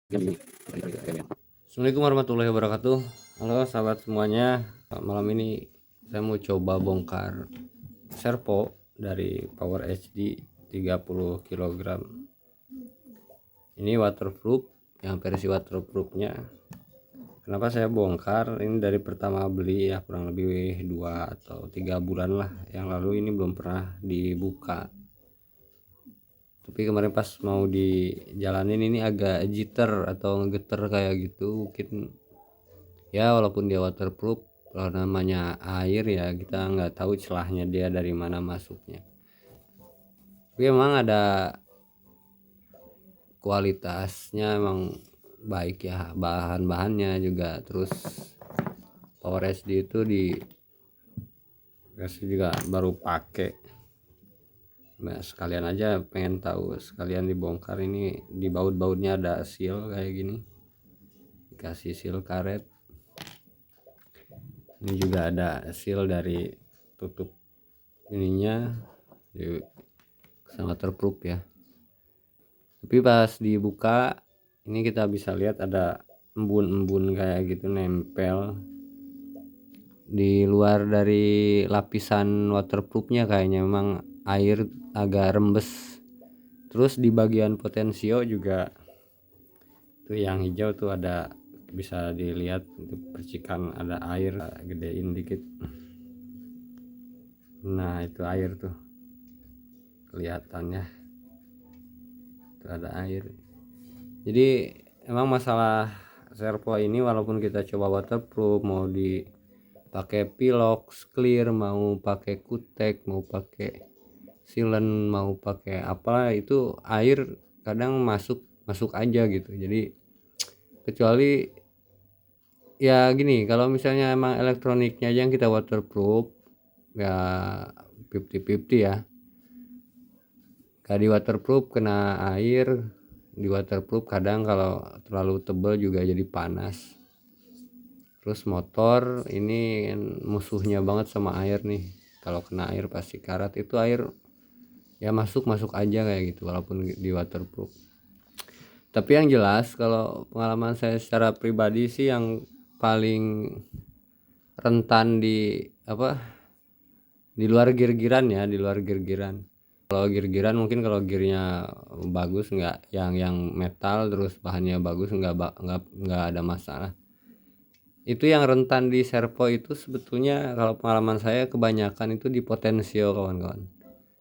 Assalamualaikum warahmatullahi wabarakatuh. Halo sahabat semuanya, malam ini saya mau coba bongkar servo dari Power HD 30 kg. Ini waterproof, yang versi waterproofnya. Kenapa saya bongkar? Ini dari pertama beli ya, kurang lebih 2 atau 3 bulan lah yang lalu. Ini belum pernah dibuka, tapi kemarin pas mau dijalanin ini agak jitter atau ngegeter kayak gitu. Mungkin ya walaupun dia waterproof, kalau namanya air ya kita nggak tahu celahnya dia dari mana masuknya. Tapi memang ada kualitasnya, emang baik ya, bahan-bahannya juga. Terus Power HD itu dikasih juga baru pakai. Nah, sekalian aja pengen tahu, sekalian dibongkar. Ini di baut-bautnya ada seal kayak gini, dikasih seal karet. Ini juga ada seal dari tutup ininya, sama waterproof ya. Tapi pas dibuka ini kita bisa lihat ada embun-embun kayak gitu nempel di luar dari lapisan waterproofnya. Kayaknya memang air agak rembes. Terus di bagian potensio juga tuh yang hijau tuh ada, bisa dilihat itu percikan ada air, gedein dikit. Nah itu air tuh kelihatannya, itu ada air. Jadi emang masalah servo ini, walaupun kita coba waterproof, mau dipakai Pilox clear, mau pakai kutek, mau pakai sealant, mau pakai apa, itu air kadang masuk aja gitu. Jadi kecuali ya gini, kalau misalnya emang elektroniknya aja yang kita waterproof ya 50-50 ya. Di waterproof kena air, di waterproof kadang kalau terlalu tebal juga jadi panas. Terus motor ini musuhnya banget sama air nih. Kalau kena air pasti karat. Itu air ya masuk aja kayak gitu walaupun di waterproof. Tapi yang jelas kalau pengalaman saya secara pribadi sih, yang paling rentan di di luar gear-gearan ya, di luar gear-gearan. Kalau gear-gearan mungkin kalau gearnya bagus, nggak yang metal, terus bahannya bagus, nggak ada masalah. Itu yang rentan di servo itu sebetulnya kalau pengalaman saya kebanyakan itu di potensio kawan-kawan.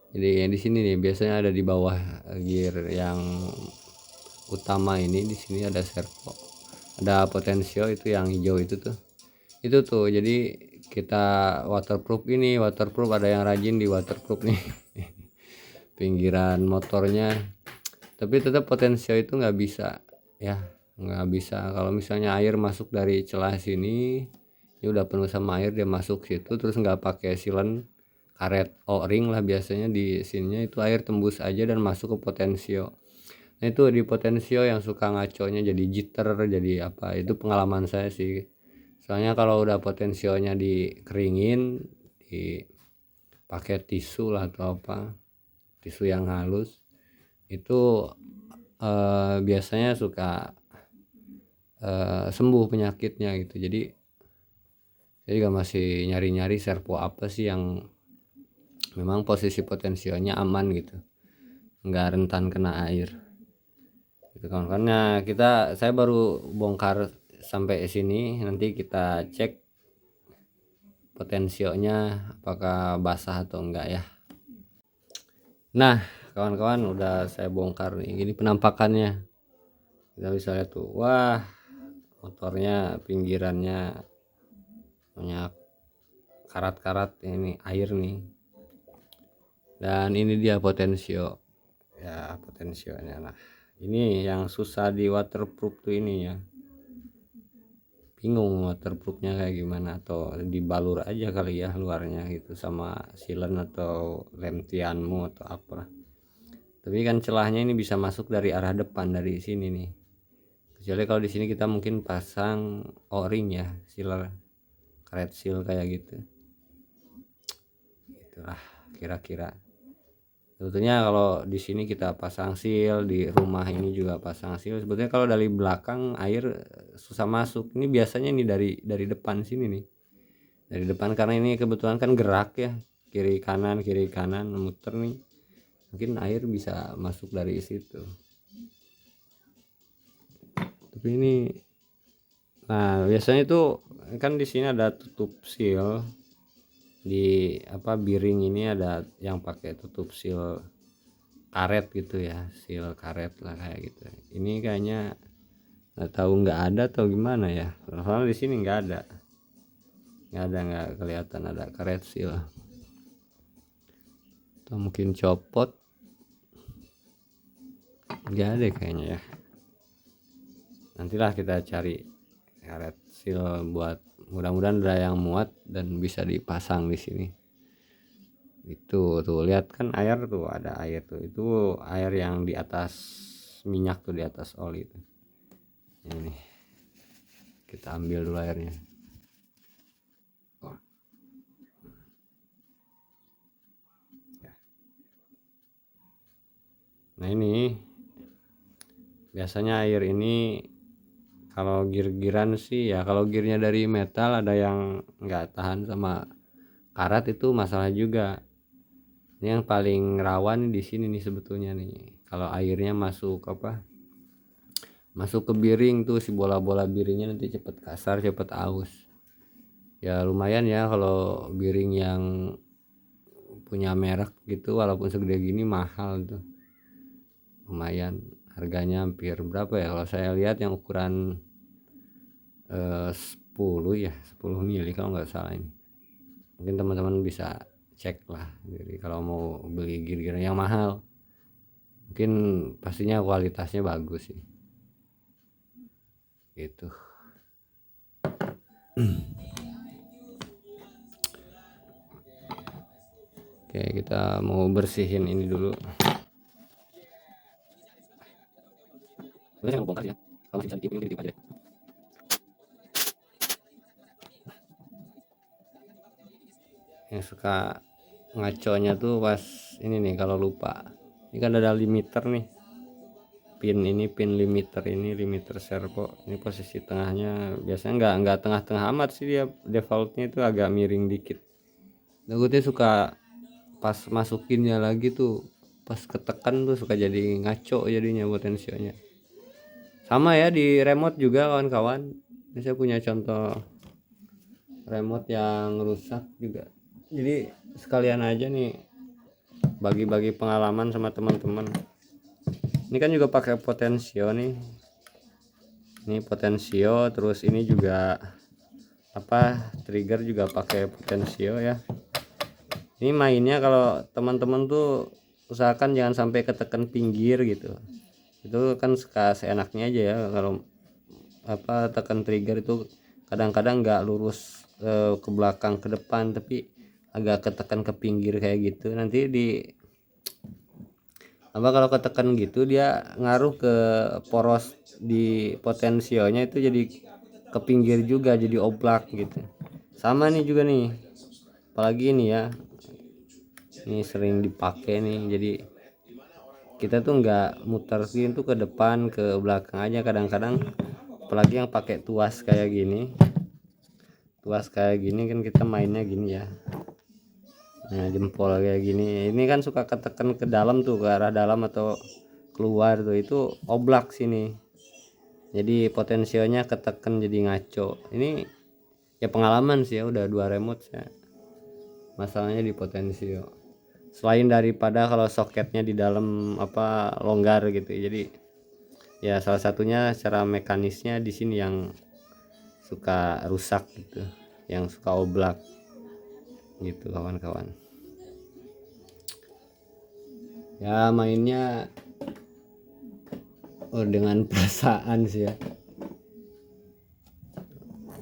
Jadi di sini nih biasanya ada di bawah gear yang utama ini, di sini ada servo, ada potensio, itu yang hijau itu tuh. Jadi kita waterproof, ini waterproof, ada yang rajin di waterproof nih pinggiran motornya. Tapi tetap potensio itu nggak bisa ya, nggak bisa. Kalau misalnya air masuk dari celah sini, ini udah penuh sama air, dia masuk situ terus nggak pakai sealant karet O-ring lah biasanya di sininya, itu air tembus aja dan masuk ke potensio. Nah itu di potensio yang suka ngaconya, jadi jitter, jadi apa, itu pengalaman saya sih. Soalnya kalau udah potensionya dikeringin, dipakai tisu lah atau apa, tisu yang halus, itu biasanya suka sembuh penyakitnya gitu. Jadi saya juga masih nyari-nyari servo apa sih yang memang posisi potensialnya aman gitu, nggak rentan kena air gitu kan. Karena saya baru bongkar sampai sini, nanti kita cek potensionya apakah basah atau enggak ya. Nah kawan-kawan, udah saya bongkar nih, ini penampakannya. Kita bisa lihat tuh, wah motornya pinggirannya banyak karat-karat, ini air nih. Dan ini dia potensio ya, potensionya. Nah ini yang susah di waterproof tuh ini ya, bingung waterproofnya kayak gimana, atau dibalur aja kali ya luarnya gitu sama sealant atau lem tianmu atau apa. Tapi kan celahnya ini bisa masuk dari arah depan, dari sini nih. Kecuali kalau di sini kita mungkin pasang O-ring ya, seal, karet seal kayak gitu. Itulah kira-kira. Sebetulnya kalau di sini kita pasang seal, di rumah ini juga pasang seal. Sebetulnya kalau dari belakang air susah masuk. Ini biasanya nih dari depan sini nih. Dari depan karena ini kebetulan kan gerak ya, kiri kanan muter nih. Mungkin air bisa masuk dari situ. Tapi ini nah biasanya itu kan di sini ada tutup seal. Di apa biring ini ada yang pakai tutup seal karet gitu ya, seal karet lah kayak gitu. Ini kayaknya nggak tahu nggak ada atau gimana ya, soalnya di sini nggak kelihatan ada karet seal, atau mungkin copot, nggak ada kayaknya ya. Nantilah kita cari karet seal buat, mudah-mudahan ada yang muat dan bisa dipasang di sini. Itu tuh lihat kan air tuh, ada air tuh, itu air yang di atas minyak tuh, di atas oli tuh. Ini kita ambil dulu airnya. Nah ini biasanya air ini kalau gir-giran sih ya, kalau girnya dari metal ada yang nggak tahan sama karat, itu masalah juga. Ini yang paling rawan di sini nih sebetulnya nih, kalau airnya masuk masuk ke biring tuh, si bola-bola biringnya nanti cepet kasar, cepet aus. Ya lumayan ya kalau biring yang punya merek gitu, walaupun segede gini mahal tuh, lumayan harganya. Hampir berapa ya kalau saya lihat yang ukuran 10 ya, 10 mili kalau nggak salah. Ini mungkin teman-teman bisa cek lah, jadi kalau mau beli gear yang mahal mungkin pastinya kualitasnya bagus sih gitu. Oke, kita mau bersihin ini dulu. Saya mau bongkar ya, kalau masih bisa ditiup aja. Yang suka ngaconya tuh pas ini nih, kalau lupa ini kan ada limiter nih, pin limiter, ini limiter servo. Ini posisi tengahnya biasanya nggak tengah-tengah amat sih, dia defaultnya itu agak miring dikit. Takutnya suka pas masukinnya lagi tuh, pas ketekan tuh suka jadi ngaco jadinya potensinya. Sama ya di remote juga kawan-kawan, ini saya punya contoh remote yang rusak juga, jadi sekalian aja nih bagi-bagi pengalaman sama teman-teman. Ini kan juga pakai potensio nih, ini potensio, terus ini juga trigger juga pakai potensio ya. Ini mainnya kalau teman-teman tuh usahakan jangan sampai ketekan pinggir gitu, itu kan suka seenaknya aja ya. Kalau tekan trigger itu kadang-kadang nggak lurus ke belakang ke depan, tapi agak ketekan ke pinggir kayak gitu. Nanti kalau ketekan gitu dia ngaruh ke poros di potensionya, itu jadi ke pinggir juga, jadi oblak gitu. Sama nih juga nih, apalagi ini ya, ini sering dipakai nih, jadi kita tuh nggak muterin tuh ke depan ke belakang aja kadang-kadang. Apalagi yang pakai tuas kayak gini, kan kita mainnya gini ya, nah jempol kayak gini, ini kan suka ketekan ke dalam tuh, ke arah dalam atau keluar tuh, itu oblak sini, jadi potensialnya ketekan jadi ngaco. Ini ya pengalaman sih ya, udah 2 remote ya masalahnya di potensio, selain daripada kalau soketnya di dalam longgar gitu. Jadi ya salah satunya secara mekanisnya di sini yang suka rusak gitu, yang suka oblak gitu kawan-kawan. Ya mainnya dengan perasaan sih ya.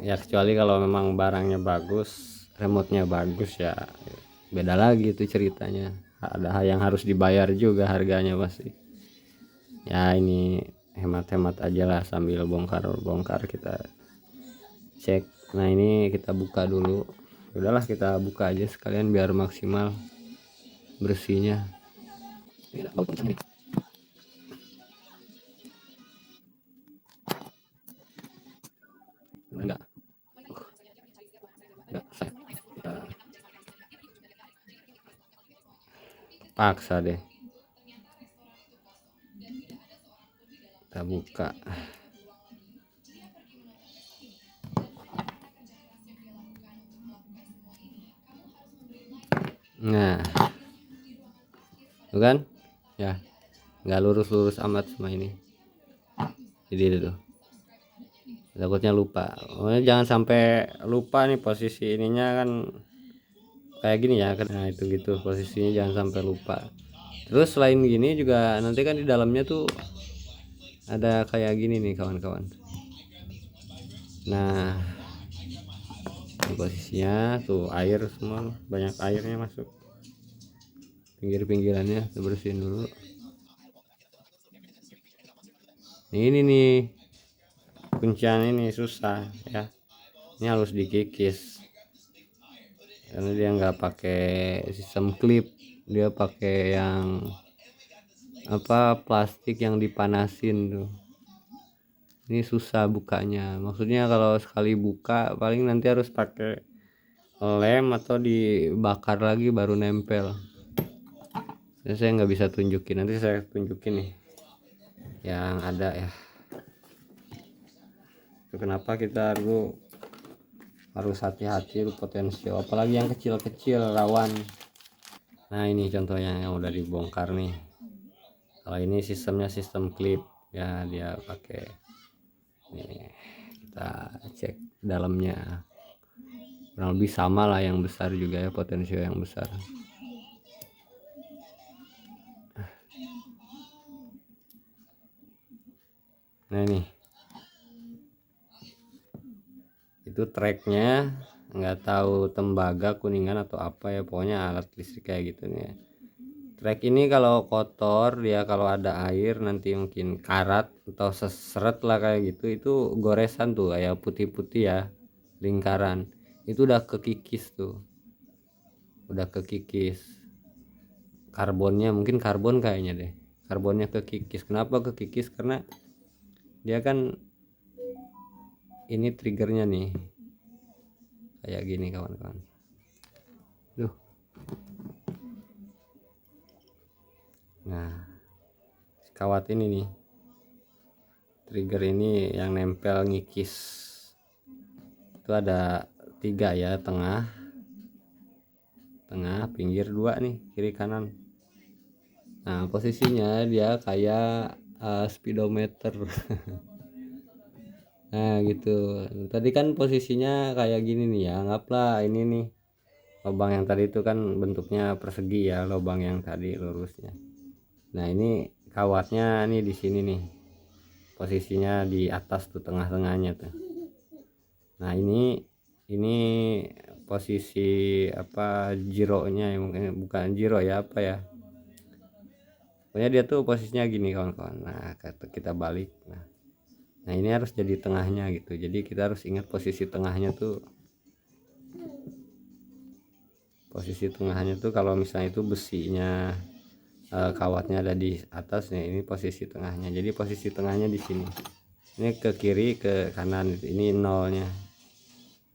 Ya kecuali kalau memang barangnya bagus, remote-nya bagus, ya beda lagi itu ceritanya. Ada hal yang harus dibayar juga harganya pasti. Ya ini hemat-hemat aja lah, sambil bongkar kita cek. Nah ini kita buka dulu, udahlah kita buka aja sekalian biar maksimal bersihnya. enggak saya kita paksa deh kita buka. Nah tuh kan ya, nggak lurus-lurus amat semua ini, jadi itu tuh takutnya lupa. Jangan sampai lupa nih posisi ininya kan kayak gini ya kan. Nah itu gitu posisinya, jangan sampai lupa. Terus selain gini juga nanti kan di dalamnya tuh ada kayak gini nih kawan-kawan. Nah ini posisinya tuh, air semua, banyak airnya masuk pinggir-pinggirannya, kita bersihin dulu. Ini nih kuncian ini susah ya, ini harus dikikis karena dia nggak pakai sistem klip, dia pakai yang apa, plastik yang dipanasin tuh. Ini susah bukanya, maksudnya kalau sekali buka paling nanti harus pakai lem atau dibakar lagi baru nempel. Saya nggak bisa tunjukin, nanti saya tunjukin nih yang ada ya. Itu kenapa kita harus hati-hati potensial, apalagi yang kecil-kecil rawan. Nah ini contohnya yang udah dibongkar nih. Kalau ini sistemnya sistem klip ya, dia pakai nih, kita cek dalamnya kurang lebih sama lah, yang besar juga ya, potensial yang besar. Nah ini itu treknya, nggak tahu tembaga kuningan atau apa ya, pokoknya alat listrik kayak gitu nih ya. Trek ini kalau kotor dia, kalau ada air nanti mungkin karat atau seseret lah kayak gitu, itu goresan tuh kayak putih-putih ya, lingkaran itu udah kekikis tuh, udah kekikis karbonnya, mungkin karbon kayaknya deh, karbonnya kekikis. Kenapa kekikis? Karena dia kan ini triggernya nih kayak gini kawan-kawan. Duh. Nah kawat ini nih, trigger ini yang nempel ngikis itu ada 3 ya, tengah, pinggir 2 nih, kiri kanan. Nah posisinya dia kayak speedometer. Nah gitu, tadi kan posisinya kayak gini nih ya, anggaplah ini nih lubang yang tadi itu kan bentuknya persegi ya, lubang yang tadi lurusnya. Nah ini kawatnya nih di sini nih, posisinya di atas tuh, tengah-tengahnya tuh. Nah ini posisi apa, jironya ya, mungkin bukan jiro ya, apa ya, pokoknya dia tuh posisinya gini kawan-kawan. Nah kita balik, nah ini harus jadi tengahnya gitu, jadi kita harus ingat posisi tengahnya tuh. Posisi tengahnya tuh kalau misalnya itu besinya, kawatnya ada di atasnya, ini posisi tengahnya. Jadi posisi tengahnya di sini, ini ke kiri ke kanan, ini nolnya,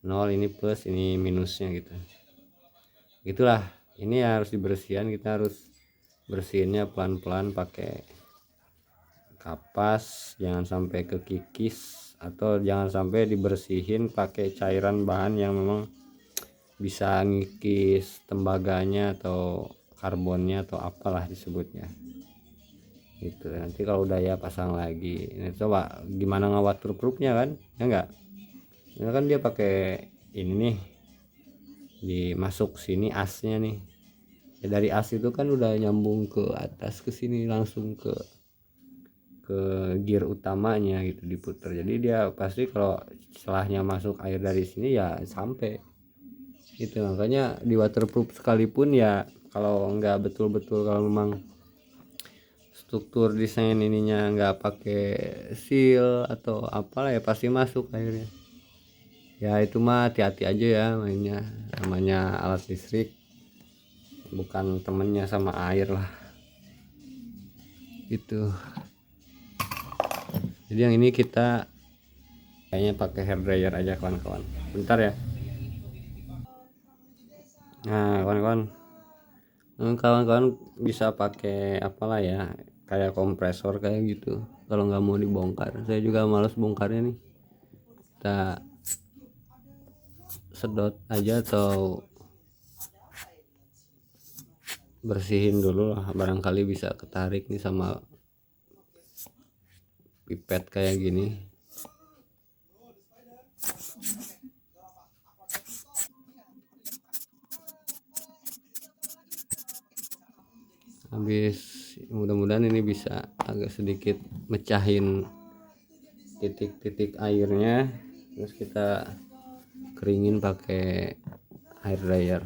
0 ini plus, ini minusnya gitu. Gitulah, ini harus dibersihkan, kita harus bersihinnya pelan-pelan pakai kapas, jangan sampai kekikis, atau jangan sampai dibersihin pakai cairan bahan yang memang bisa ngikis tembaganya atau karbonnya atau apalah disebutnya gitu. Nanti kalau udah ya pasang lagi. Ini coba gimana ngewaterproofnya kan ya, enggak ini kan dia pakai ini nih, dimasuk sini asnya nih ya, dari as itu kan udah nyambung ke atas ke sini, langsung ke gear utamanya gitu, diputer. Jadi dia pasti kalau setelahnya masuk air dari sini ya sampai itu. Makanya di waterproof sekalipun ya, kalau nggak betul-betul, kalau memang struktur desain ininya nggak pakai seal atau apalah ya, pasti masuk airnya ya. Itu mah hati-hati aja ya mainnya, namanya alat listrik bukan temennya sama air lah. itu. Jadi yang ini kita kayaknya pakai hair dryer aja kawan-kawan. Bentar ya. Nah kawan-kawan bisa pakai apalah ya, kayak kompresor kayak gitu kalau nggak mau dibongkar. Saya juga males bongkarnya nih, kita sedot aja atau bersihin dulu lah, barangkali bisa ketarik nih sama pipet kayak gini. Habis mudah-mudahan ini bisa agak sedikit mecahin titik-titik airnya, terus kita keringin pakai hair dryer.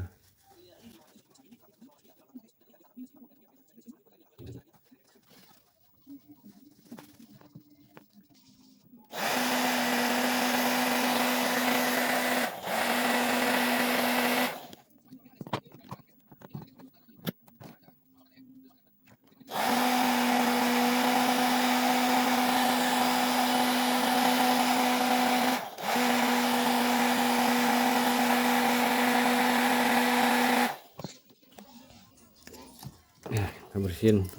Ya, kita bersihin.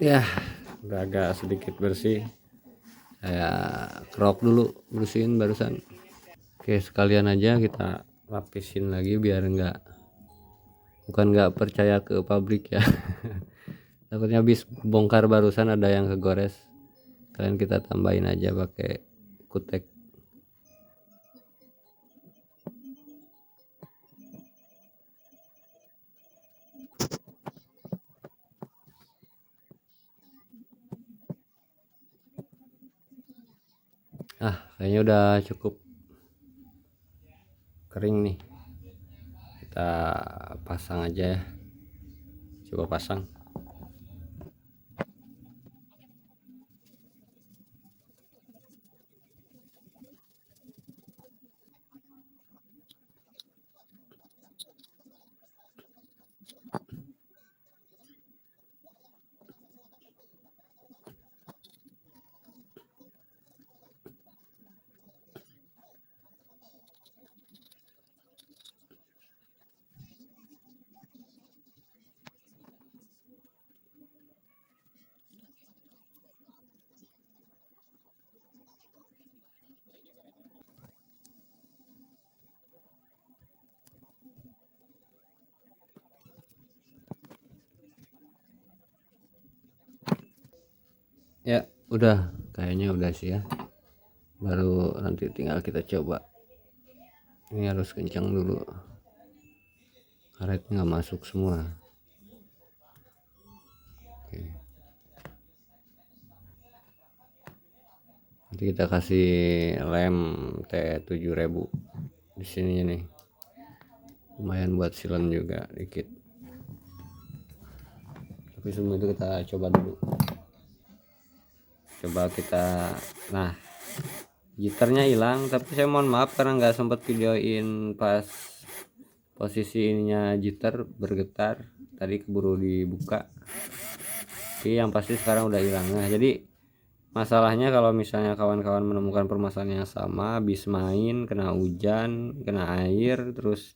Ya, udah agak sedikit bersih. Saya crop dulu, bersihin barusan. Oke, sekalian aja kita lapisin lagi biar bukan nggak percaya ke pabrik ya. Takutnya habis bongkar barusan ada yang kegores. Kalian kita tambahin aja pakai kutek. Kayaknya udah cukup kering nih, kita pasang aja ya, coba pasang. Ya udah, kayaknya udah sih ya, baru nanti tinggal kita coba. Ini harus kencang dulu, karetnya nggak masuk semua. Oke. Nanti kita kasih lem T7000 di sini nih, lumayan buat silen juga dikit. Tapi semua itu kita coba dulu. Coba kita, nah gitarnya hilang, tapi saya mohon maaf karena nggak sempat videoin pas posisi ininya gitar bergetar, tadi keburu dibuka. Jadi yang pasti sekarang udah hilang. Nah jadi masalahnya kalau misalnya kawan-kawan menemukan permasalahan yang sama, habis main kena hujan, kena air, terus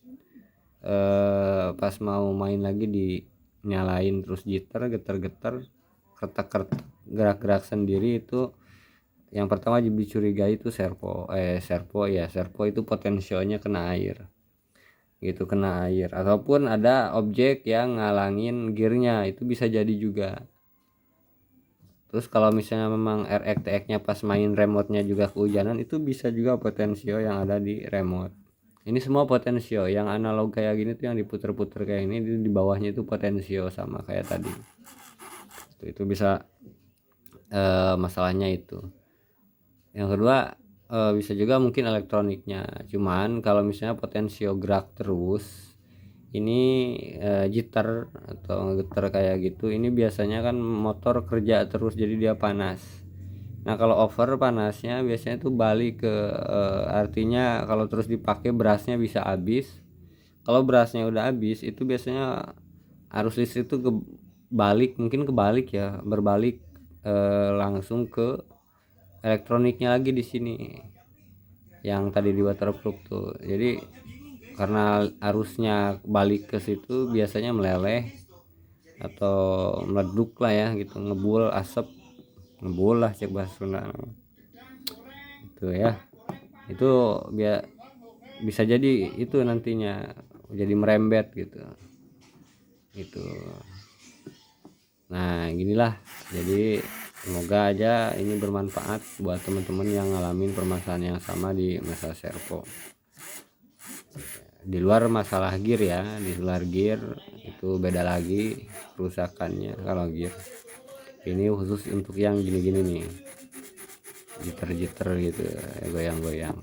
pas mau main lagi dinyalain terus gitar getar-getar, kertak-kertak, gerak-gerak sendiri, itu yang pertama dicurigai itu servo itu potensialnya kena air gitu, kena air ataupun ada objek yang ngalangin gearnya, itu bisa jadi juga. Terus kalau misalnya memang RX-TX nya pas main remote-nya juga kehujanan, itu bisa juga potensio yang ada di remote. Ini semua potensio yang analog kayak gini tuh, yang diputer-puter kayak ini, di bawahnya itu potensio sama kayak tadi. Itu bisa masalahnya itu. Yang kedua bisa juga mungkin elektroniknya. Cuman kalau misalnya potensio gerak terus, ini jitter atau ngegeter kayak gitu, ini biasanya kan motor kerja terus jadi dia panas. Nah kalau over panasnya biasanya tuh balik ke artinya kalau terus dipakai berasnya bisa habis. Kalau berasnya udah habis itu biasanya arus listrik tuh kebalik, mungkin kebalik ya, berbalik langsung ke elektroniknya lagi di sini yang tadi di waterproof tuh. Jadi karena arusnya balik ke situ biasanya meleleh atau meleduk lah ya gitu, ngebul asap, ngebul lah cek bahasa Sunda itu ya. Itu bisa jadi itu nantinya jadi merembet gitu. Nah ginilah, jadi semoga aja ini bermanfaat buat teman-teman yang ngalamin permasalahan yang sama di masalah servo. Di luar masalah gear ya, di luar gear itu beda lagi kerusakannya. Kalau gear ini khusus untuk yang gini-gini nih, jiter-jiter gitu, goyang-goyang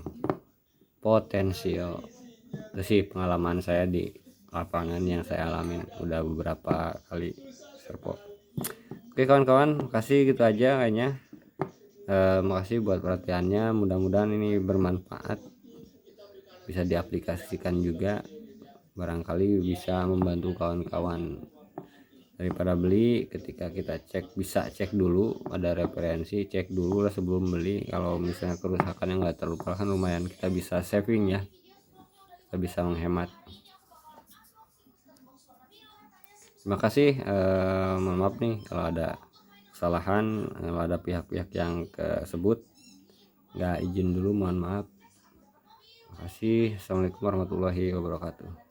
potensial. Itu sih pengalaman saya di lapangan yang saya alamin udah beberapa kali servo. Oke kawan-kawan, makasih, gitu aja kayaknya. Makasih buat perhatiannya, mudah-mudahan ini bermanfaat, bisa diaplikasikan juga, barangkali bisa membantu kawan-kawan. Daripada beli, ketika kita cek, bisa cek dulu, ada referensi, cek dulu lah sebelum beli. Kalau misalnya kerusakannya nggak terlalu parah kan lumayan kita bisa saving ya, kita bisa menghemat. Terima kasih. Mohon maaf nih kalau ada kesalahan, kalau ada pihak-pihak yang tersebut nggak izin dulu, mohon maaf. Terima kasih. Assalamualaikum warahmatullahi wabarakatuh.